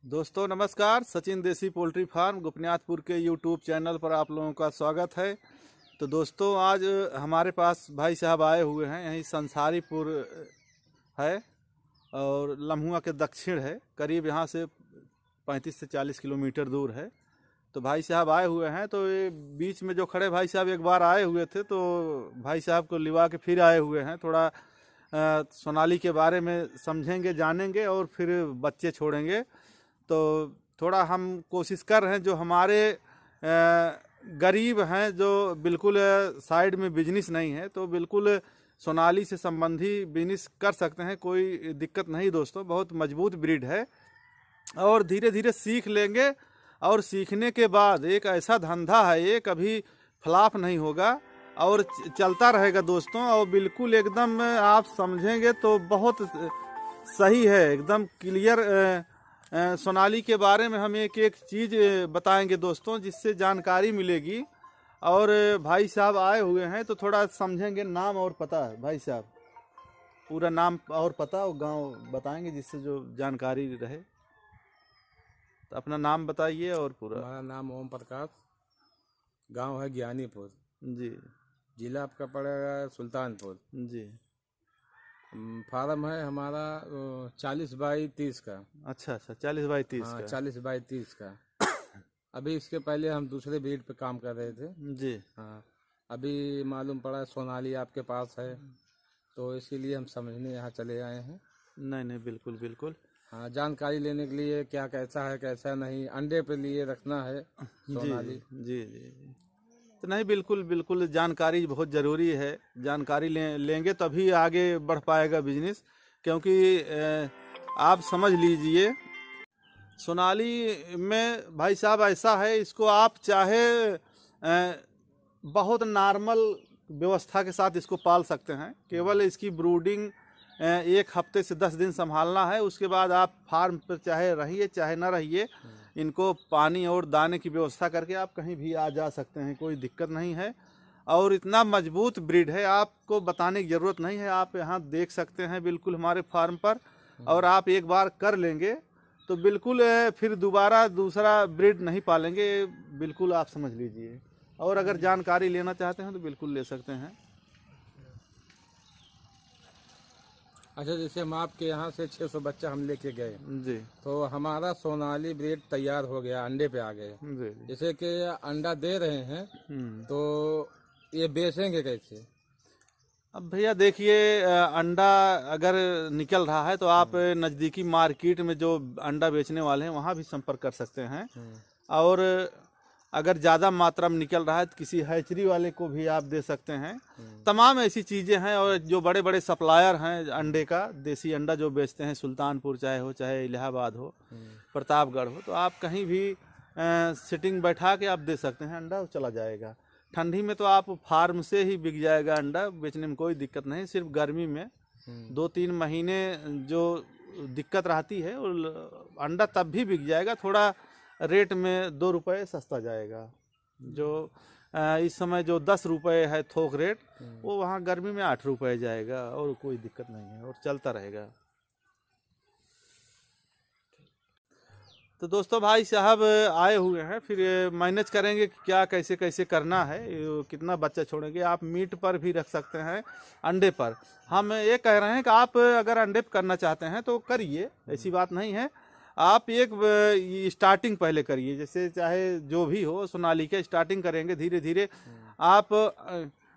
दोस्तों नमस्कार। सचिन देसी पोल्ट्री फार्म गोपनीनाथपुर के यूट्यूब चैनल पर आप लोगों का स्वागत है। तो दोस्तों आज हमारे पास भाई साहब आए हुए हैं, यहीं संसारीपुर है और लम्हुआ के दक्षिण है, करीब यहाँ से 35 से 40 किलोमीटर दूर है। तो भाई साहब आए हुए हैं, तो ये बीच में जो खड़े भाई साहब एक बार आए हुए थे, तो भाई साहब को लिवा के फिर आए हुए हैं। थोड़ा सोनाली के बारे में समझेंगे, जानेंगे और फिर बच्चे छोड़ेंगे। तो थोड़ा हम कोशिश कर रहे हैं, जो हमारे गरीब हैं, जो बिल्कुल साइड में बिजनेस नहीं है, तो बिल्कुल सोनाली से संबंधी बिजनेस कर सकते हैं, कोई दिक्कत नहीं दोस्तों। बहुत मजबूत ब्रीड है और धीरे धीरे सीख लेंगे और सीखने के बाद एक ऐसा धंधा है, ये कभी फ्लॉप नहीं होगा और चलता रहेगा दोस्तों। और बिल्कुल एकदम आप समझेंगे तो बहुत सही है, एकदम क्लियर। सोनाली के बारे में हम एक एक चीज़ बताएंगे दोस्तों, जिससे जानकारी मिलेगी। और भाई साहब आए हुए हैं तो थोड़ा समझेंगे। नाम और पता है भाई साहब, पूरा नाम और पता और गांव बताएंगे, जिससे जो जानकारी रहे। तो अपना नाम बताइए और पूरा। हमारा नाम ओम प्रकाश, गांव है ज्ञानीपुर जी जिला आपका पड़ेगा सुल्तानपुर। जी। फार्म है हमारा 40 बाई 30 का। अच्छा अच्छा, 40 बाई 30 हाँ, का। 40 बाई 30 का। अभी इसके पहले हम दूसरे ब्रीड पे काम कर रहे थे। जी हाँ, अभी मालूम पड़ा सोनाली आपके पास है, तो इसीलिए हम समझने यहाँ चले आए हैं। नहीं नहीं, बिल्कुल बिल्कुल। हाँ, जानकारी लेने के लिए क्या कैसा है कैसा नहीं, अंडे पे लिए रखना है जी सोनाली। जी जी। तो नहीं, बिल्कुल बिल्कुल, जानकारी बहुत ज़रूरी है। जानकारी लेंगे तभी आगे बढ़ पाएगा बिजनेस। क्योंकि आप समझ लीजिए, सोनाली में भाई साहब ऐसा है, इसको आप चाहे बहुत नॉर्मल व्यवस्था के साथ इसको पाल सकते हैं। केवल इसकी ब्रूडिंग 1 हफ्ते से 10 दिन संभालना है। उसके बाद आप फार्म पर चाहे रहिए चाहे ना रहिए, इनको पानी और दाने की व्यवस्था करके आप कहीं भी आ जा सकते हैं, कोई दिक्कत नहीं है। और इतना मजबूत ब्रीड है, आपको बताने की ज़रूरत नहीं है। आप यहाँ देख सकते हैं बिल्कुल हमारे फार्म पर। और आप एक बार कर लेंगे तो बिल्कुल फिर दोबारा दूसरा ब्रीड नहीं पालेंगे, बिल्कुल आप समझ लीजिए। और अगर जानकारी लेना चाहते हैं तो बिल्कुल ले सकते हैं। अच्छा, जैसे हम आपके यहाँ से 600 बच्चा हम लेके गए, जी तो हमारा सोनाली ब्रीड तैयार हो गया, अंडे पे आ गए। जी। जैसे कि अंडा दे रहे हैं, तो ये बेचेंगे कैसे? अब भैया देखिए, अंडा अगर निकल रहा है तो आप नज़दीकी मार्केट में जो अंडा बेचने वाले हैं वहाँ भी संपर्क कर सकते हैं। और अगर ज़्यादा मात्रा में निकल रहा है तो किसी हैचरी वाले को भी आप दे सकते हैं। तमाम ऐसी चीज़ें हैं। और जो बड़े बड़े सप्लायर हैं अंडे का, देसी अंडा जो बेचते हैं, सुल्तानपुर चाहे हो चाहे इलाहाबाद हो, प्रतापगढ़ हो, तो आप कहीं भी सिटिंग बैठा के आप दे सकते हैं, अंडा चला जाएगा। ठंडी में तो आप फार्म से ही बिक जाएगा अंडा, बेचने में कोई दिक्कत नहीं। सिर्फ गर्मी में 2-3 महीने जो दिक्कत रहती है, और अंडा तब भी बिक जाएगा, थोड़ा रेट में 2 रुपये सस्ता जाएगा। जो इस समय जो 10 रुपये है थोक रेट, वो वहाँ गर्मी में 8 रुपये जाएगा, और कोई दिक्कत नहीं है और चलता रहेगा। तो दोस्तों भाई साहब आए हुए हैं, फिर मैनेज करेंगे कि क्या कैसे कैसे करना है, कितना बच्चा छोड़ेंगे। आप मीट पर भी रख सकते हैं, अंडे पर। हम ये कह रहे हैं कि आप अगर अंडे पर करना चाहते हैं तो करिए, ऐसी बात नहीं है। आप एक स्टार्टिंग पहले करिए, जैसे चाहे जो भी हो, सोनाली के स्टार्टिंग करेंगे धीरे धीरे। आप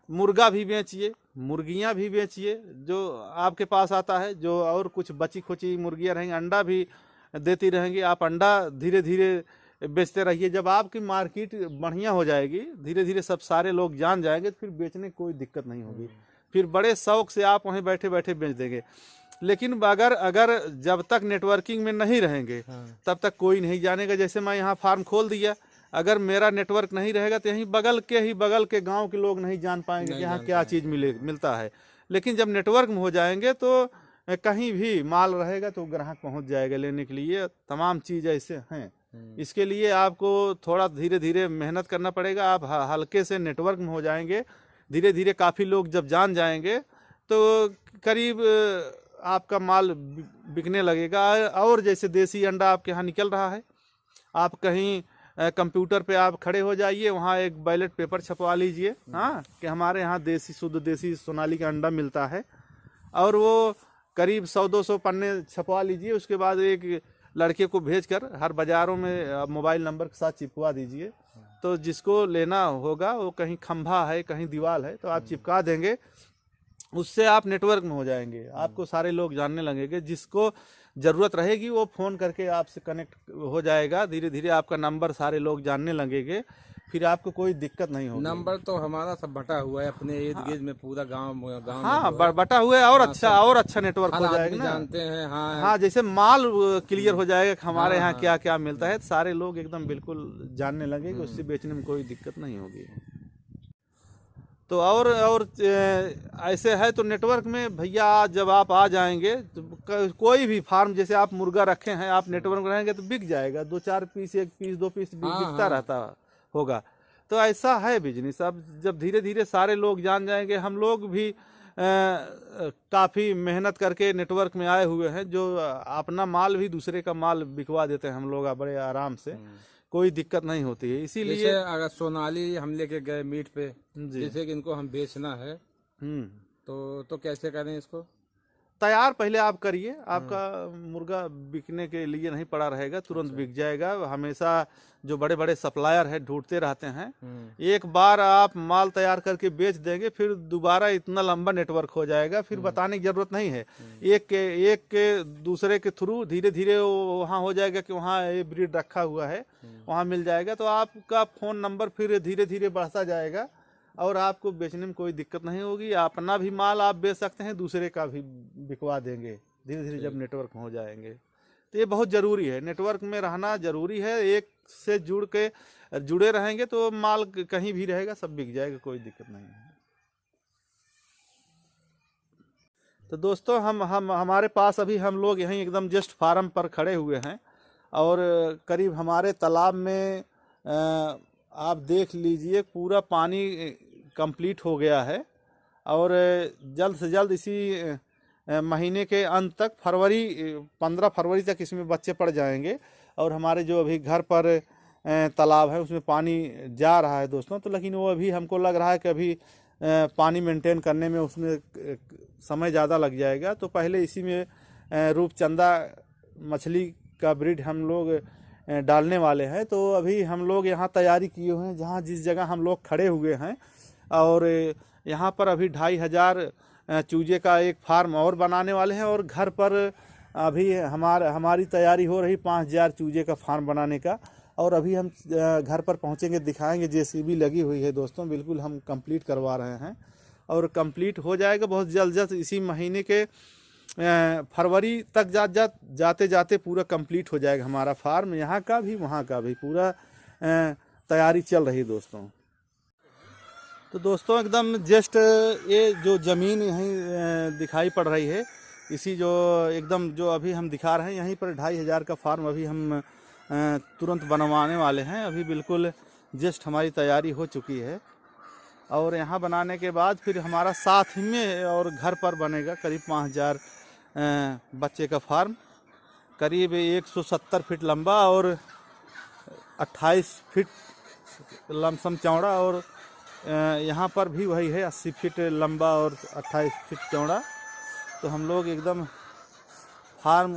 मुर्गा भी बेचिए, मुर्गियां भी बेचिए जो आपके पास आता है। जो और कुछ बची खुची मुर्गियां रहेंगी, अंडा भी देती रहेंगी, आप अंडा धीरे धीरे बेचते रहिए। जब आपकी मार्केट बढ़िया हो जाएगी, धीरे धीरे सब सारे लोग जान जाएंगे, तो फिर बेचने की कोई दिक्कत नहीं होगी। फिर बड़े शौक से आप वहीं बैठे बैठे बेच देंगे। लेकिन अगर जब तक नेटवर्किंग में नहीं रहेंगे, तब तक कोई नहीं जानेगा। जैसे मैं यहाँ फार्म खोल दिया, अगर मेरा नेटवर्क नहीं रहेगा तो यहीं बगल के गांव के लोग नहीं जान पाएंगे कि यहाँ क्या चीज़ मिलता है। लेकिन जब नेटवर्क में हो जाएंगे तो कहीं भी माल रहेगा तो ग्राहक पहुंच जाएगा लेने के लिए। तमाम चीज़ ऐसे हैं। इसके लिए आपको थोड़ा धीरे धीरे मेहनत करना पड़ेगा। आप हल्के से नेटवर्क में हो जाएंगे, धीरे धीरे काफ़ी लोग जब जान जाएंगे तो करीब आपका माल बिकने लगेगा। और जैसे देसी अंडा आपके यहाँ निकल रहा है, आप कहीं कंप्यूटर पे आप खड़े हो जाइए, वहाँ एक बैलेट पेपर छपवा लीजिए, हाँ, कि हमारे यहाँ देसी शुद्ध देसी सोनाली का अंडा मिलता है, और वो करीब 100-200 पन्ने छपवा लीजिए। उसके बाद एक लड़के को भेजकर हर बाज़ारों में मोबाइल नंबर के साथ चिपका दीजिए। तो जिसको लेना होगा, वो कहीं खंभा है कहीं दीवार है, तो आप चिपका देंगे, उससे आप नेटवर्क में हो जाएंगे, आपको सारे लोग जानने लगेंगे। जिसको ज़रूरत रहेगी वो फ़ोन करके आपसे कनेक्ट हो जाएगा। धीरे धीरे आपका नंबर सारे लोग जानने लगेंगे, फिर आपको कोई दिक्कत नहीं होगी। नंबर तो हमारा सब बटा हुआ है अपने इर्द गिर्द में, पूरा गांव गांव हाँ, बटा हुए और अच्छा नेटवर्क हो जाएगा ना। जानते हैं। हाँ हाँ, जैसे माल क्लियर हो जाएगा कि हमारे यहाँ क्या क्या मिलता है, सारे लोग एकदम बिल्कुल जानने लगेंगे, उससे बेचने में कोई दिक्कत नहीं होगी। तो और ऐसे है तो नेटवर्क में भैया जब आप आ जाएंगे तो कोई भी फार्म, जैसे आप मुर्गा रखे हैं, आप नेटवर्क में रहेंगे तो बिक जाएगा, 2-4 पीस, 1 पीस 2 पीस बिकता रहता होगा। तो ऐसा है बिजनेस। अब जब धीरे धीरे सारे लोग जान जाएंगे, हम लोग भी काफ़ी मेहनत करके नेटवर्क में आए हुए हैं, जो अपना माल भी दूसरे का माल बिकवा देते हैं हम लोग बड़े आराम से, कोई दिक्कत नहीं होती है। इसीलिए अगर सोनाली हम लेके गए मीट पे, जैसे कि इनको हम बेचना है, तो कैसे करें इसको तैयार? पहले आप करिए, आपका मुर्गा बिकने के लिए नहीं पड़ा रहेगा, तुरंत बिक जाएगा। हमेशा जो बड़े बड़े सप्लायर है ढूंढते रहते हैं, एक बार आप माल तैयार करके बेच देंगे, फिर दोबारा इतना लंबा नेटवर्क हो जाएगा, फिर बताने की जरूरत नहीं है। एक के दूसरे के थ्रू धीरे धीरे वहाँ हो जाएगा कि वहाँ ये ब्रीड रखा हुआ है, वहाँ मिल जाएगा, तो आपका फ़ोन नंबर फिर धीरे धीरे बढ़ता जाएगा और आपको बेचने में कोई दिक्कत नहीं होगी। अपना भी माल आप बेच सकते हैं, दूसरे का भी बिकवा देंगे धीरे धीरे जब नेटवर्क में हो जाएंगे। तो ये बहुत ज़रूरी है, नेटवर्क में रहना ज़रूरी है। एक से जुड़े रहेंगे तो माल कहीं भी रहेगा, सब बिक जाएगा, कोई दिक्कत नहीं है। तो दोस्तों हमारे पास अभी हम लोग यहीं एकदम जस्ट फार्म पर खड़े हुए हैं, और करीब हमारे तालाब में आप देख लीजिए पूरा पानी कंप्लीट हो गया है, और जल्द से जल्द इसी महीने के अंत तक 15 फरवरी तक इसमें बच्चे पड़ जाएंगे। और हमारे जो अभी घर पर तालाब है उसमें पानी जा रहा है दोस्तों, तो लेकिन वो अभी हमको लग रहा है कि अभी पानी मेंटेन करने में उसमें समय ज़्यादा लग जाएगा। तो पहले इसी में रूपचंदा मछली का ब्रीड हम लोग डालने वाले हैं। तो अभी हम लोग यहाँ तैयारी किए हुए हैं, जहाँ जिस जगह हम लोग खड़े हुए हैं, और यहाँ पर अभी 2500 चूजे का एक फार्म और बनाने वाले हैं, और घर पर अभी हमारी तैयारी हो रही 5000 चूजे का फार्म बनाने का। और अभी हम घर पर पहुँचेंगे, दिखाएंगे, जेसीबी लगी हुई है दोस्तों, बिल्कुल हम कंप्लीट करवा रहे हैं, और कंप्लीट हो जाएगा बहुत जल्द। इसी महीने के फरवरी तक जाते जाते पूरा कंप्लीट हो जाएगा हमारा फार्म, यहाँ का भी वहाँ का भी, पूरा तैयारी चल रही दोस्तों। तो दोस्तों एकदम जस्ट ये जो ज़मीन यहीं दिखाई पड़ रही है, इसी जो एकदम जो अभी हम दिखा रहे हैं, यहीं पर 2500 का फार्म अभी हम तुरंत बनवाने वाले हैं। अभी बिल्कुल जस्ट हमारी तैयारी हो चुकी है, और यहाँ बनाने के बाद फिर हमारा साथ में और घर पर बनेगा करीब 5000 बच्चे का फार्म, करीब 170 फीट लंबा और 28 फीट लमसम चौड़ा, और यहाँ पर भी वही है 80 फीट लंबा और 28 फीट चौड़ा। तो हम लोग एकदम फार्म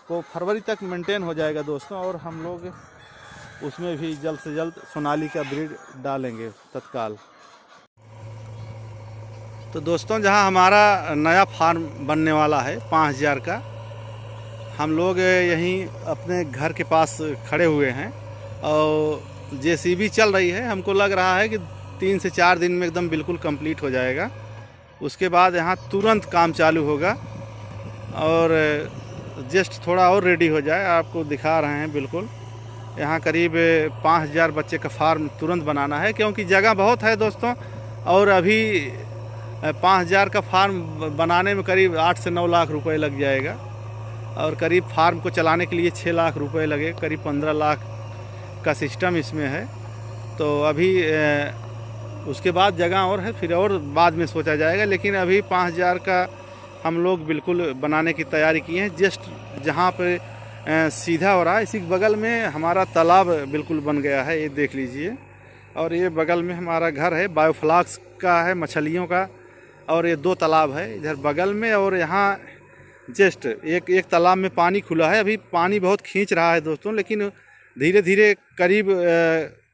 को फरवरी तक मेंटेन हो जाएगा दोस्तों, और हम लोग उसमें भी जल्द से जल्द सोनाली का ब्रीड डालेंगे तत्काल। तो दोस्तों जहां हमारा नया फार्म बनने वाला है 5000 का, हम लोग यहीं अपने घर के पास खड़े हुए हैं, और जेसीबी चल रही है। हमको लग रहा है कि 3 से 4 दिन में एकदम बिल्कुल कंप्लीट हो जाएगा। उसके बाद यहाँ तुरंत काम चालू होगा, और जस्ट थोड़ा और रेडी हो जाए, आपको दिखा रहे हैं बिल्कुल। यहाँ करीब 5000 बच्चे का फार्म तुरंत बनाना है, क्योंकि जगह बहुत है दोस्तों, और अभी 5000 का फार्म बनाने में करीब 8 से 9 लाख रुपए लग जाएगा, और करीब फार्म को चलाने के लिए 6 लाख रुपए लगे, करीब 15 लाख का सिस्टम इसमें है। तो अभी उसके बाद जगह और है, फिर और बाद में सोचा जाएगा, लेकिन अभी 5000 का हम लोग बिल्कुल बनाने की तैयारी की है। जस्ट जहाँ पे सीधा हो रहा है इसी बगल में हमारा तालाब बिल्कुल बन गया है, ये देख लीजिए। और ये बगल में हमारा घर है, बायोफ्लाक्स का है, मछलियों का। और ये 2 तालाब है इधर बगल में। और यहाँ जस्ट एक तालाब में पानी खुला है, अभी पानी बहुत खींच रहा है दोस्तों, लेकिन धीरे धीरे करीब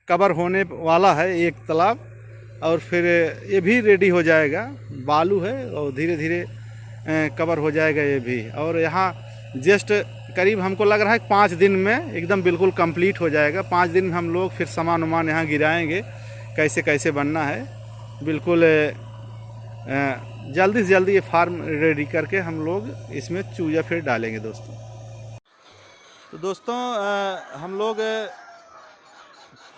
कवर होने वाला है एक तालाब। और फिर ये भी रेडी हो जाएगा, बालू है और धीरे धीरे कवर हो जाएगा ये भी। और यहाँ जस्ट करीब हमको लग रहा है 5 दिन में एकदम बिल्कुल कंप्लीट हो जाएगा। 5 दिन में हम लोग फिर सामान वामान यहाँ गिराएंगे, कैसे कैसे बनना है। बिल्कुल जल्दी से जल्दी ये फार्म रेडी करके हम लोग इसमें चूजा फिर डालेंगे दोस्तों। तो दोस्तों हम लोग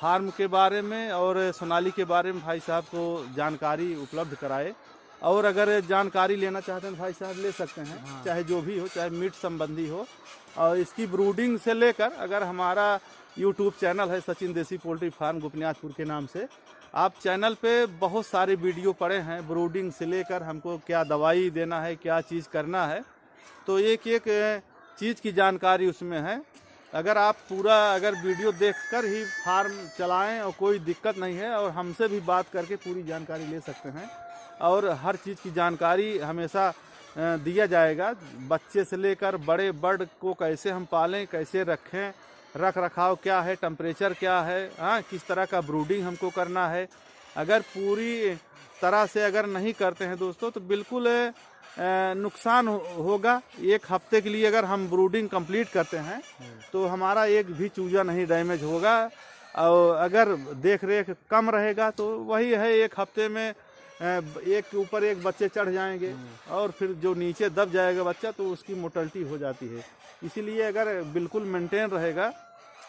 फार्म के बारे में और सोनाली के बारे में भाई साहब को जानकारी उपलब्ध कराए। और अगर जानकारी लेना चाहते हैं भाई साहब ले सकते हैं। हाँ। चाहे जो भी हो, चाहे मीट संबंधी हो, और इसकी ब्रूडिंग से लेकर अगर हमारा यूट्यूब चैनल है सचिन देसी पोल्ट्री फार्म गोपनीनाथपुर के नाम से, आप चैनल पे बहुत सारे वीडियो पड़े हैं, ब्रूडिंग से लेकर हमको क्या दवाई देना है, क्या चीज़ करना है, तो एक एक चीज़ की जानकारी उसमें है। अगर आप पूरा वीडियो देखकर ही फार्म चलाएं और कोई दिक्कत नहीं है, और हमसे भी बात करके पूरी जानकारी ले सकते हैं। और हर चीज़ की जानकारी हमेशा दिया जाएगा, बच्चे से लेकर बड़े बर्ड को कैसे हम पालें, कैसे रखें, रख रखाव क्या है, टेम्परेचर क्या है, हाँ किस तरह का ब्रूडिंग हमको करना है। अगर पूरी तरह से अगर नहीं करते हैं दोस्तों तो बिल्कुल नुकसान होगा। 1 हफ्ते के लिए अगर हम ब्रूडिंग कंप्लीट करते हैं तो हमारा एक भी चूजा नहीं डैमेज होगा। और अगर देख रेख कम रहेगा तो वही है, 1 हफ्ते में एक के ऊपर एक बच्चे चढ़ जाएंगे और फिर जो नीचे दब जाएगा बच्चा तो उसकी मोर्टेलिटी हो जाती है। इसीलिए अगर बिल्कुल मेंटेन रहेगा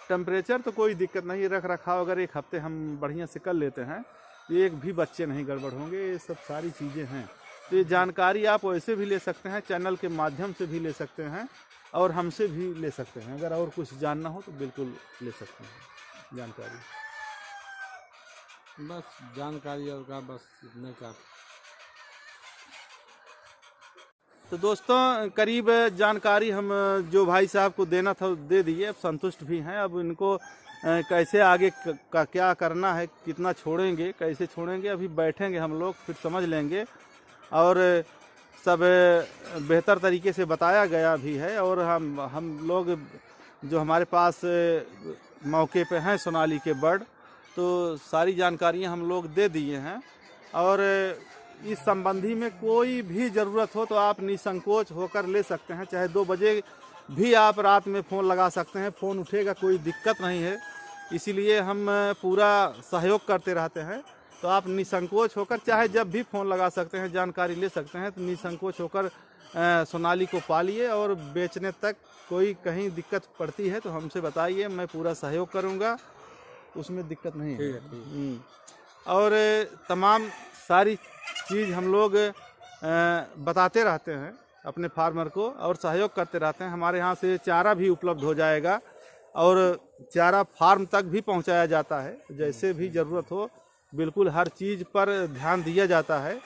टेम्परेचर तो कोई दिक्कत नहीं। रख रखाव अगर 1 हफ्ते हम बढ़िया से कर लेते हैं तो एक भी बच्चे नहीं गड़बड़ होंगे। ये सब सारी चीज़ें हैं। तो ये जानकारी आप वैसे भी ले सकते हैं, चैनल के माध्यम से भी ले सकते हैं और हमसे भी ले सकते हैं। अगर और कुछ जानना हो तो बिल्कुल ले सकते हैं जानकारी। बस जानकारी और का बस इतने का। तो दोस्तों करीब जानकारी हम जो भाई साहब को देना था दे दिए, अब संतुष्ट भी हैं। अब इनको कैसे आगे का क्या करना है, कितना छोड़ेंगे, कैसे छोड़ेंगे, अभी बैठेंगे हम लोग फिर समझ लेंगे। और सब बेहतर तरीके से बताया गया भी है। और हम लोग जो हमारे पास मौके पे हैं सोनाली के बर्ड, तो सारी जानकारियां हम लोग दे दिए हैं। और इस संबंधी में कोई भी ज़रूरत हो तो आप निसंकोच होकर ले सकते हैं। चाहे 2 बजे भी आप रात में फ़ोन लगा सकते हैं, फ़ोन उठेगा, कोई दिक्कत नहीं है। इसीलिए हम पूरा सहयोग करते रहते हैं। तो आप निसंकोच होकर चाहे जब भी फ़ोन लगा सकते हैं, जानकारी ले सकते हैं। तो निसंकोच होकर सोनाली को पालिए और बेचने तक कोई कहीं दिक्कत पड़ती है तो हमसे बताइए, मैं पूरा सहयोग करूँगा, उसमें दिक्कत नहीं है। और तमाम सारी चीज़ हम लोग बताते रहते हैं अपने फार्मर को और सहयोग करते रहते हैं। हमारे यहाँ से चारा भी उपलब्ध हो जाएगा और चारा फार्म तक भी पहुँचाया जाता है। जैसे भी ज़रूरत हो बिल्कुल हर चीज़ पर ध्यान दिया जाता है।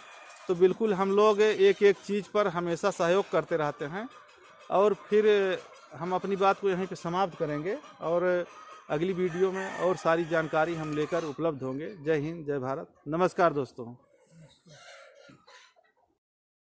तो बिल्कुल हम लोग एक एक चीज़ पर हमेशा सहयोग करते रहते हैं। और फिर हम अपनी बात को यहीं पे समाप्त करेंगे और अगली वीडियो में और सारी जानकारी हम लेकर उपलब्ध होंगे। जय हिंद, जय भारत, नमस्कार दोस्तों।